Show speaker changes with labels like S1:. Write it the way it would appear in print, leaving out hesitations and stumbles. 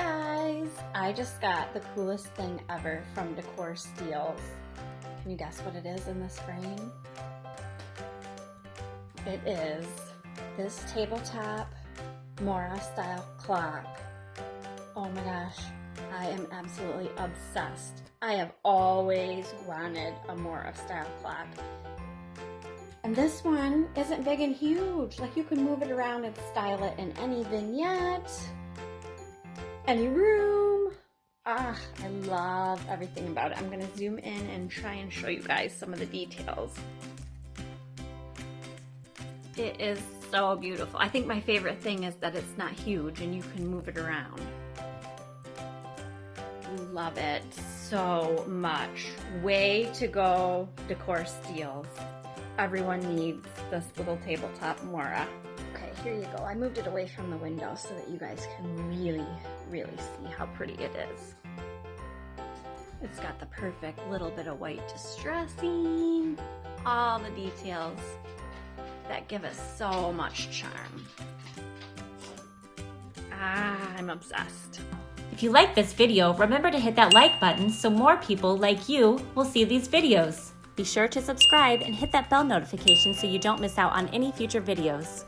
S1: guys! I just got the coolest thing ever from Decor Steels. Can you guess what it is in this frame? It is this tabletop Mora style clock. Oh my gosh, I am absolutely obsessed. I have always wanted a Mora style clock. And this one isn't big and huge. Like, you can move it around and style it in any vignette, any room. I love everything about it. I'm gonna zoom in and try and show you guys some of the details. It is so beautiful. I think my favorite thing is that it's not huge and you can move it around. Love it so much. Way to go, Decor Steels. Everyone needs this little tabletop Mora. Okay, here you go. I moved it away from the window so that you guys can really see how pretty it is. It's got the perfect little bit of white distressing, all the details that give it so much charm. I'm obsessed.
S2: If you like this video, remember to hit that like button so more people like you will see these videos. Be sure to subscribe and hit that bell notification so you don't miss out on any future videos.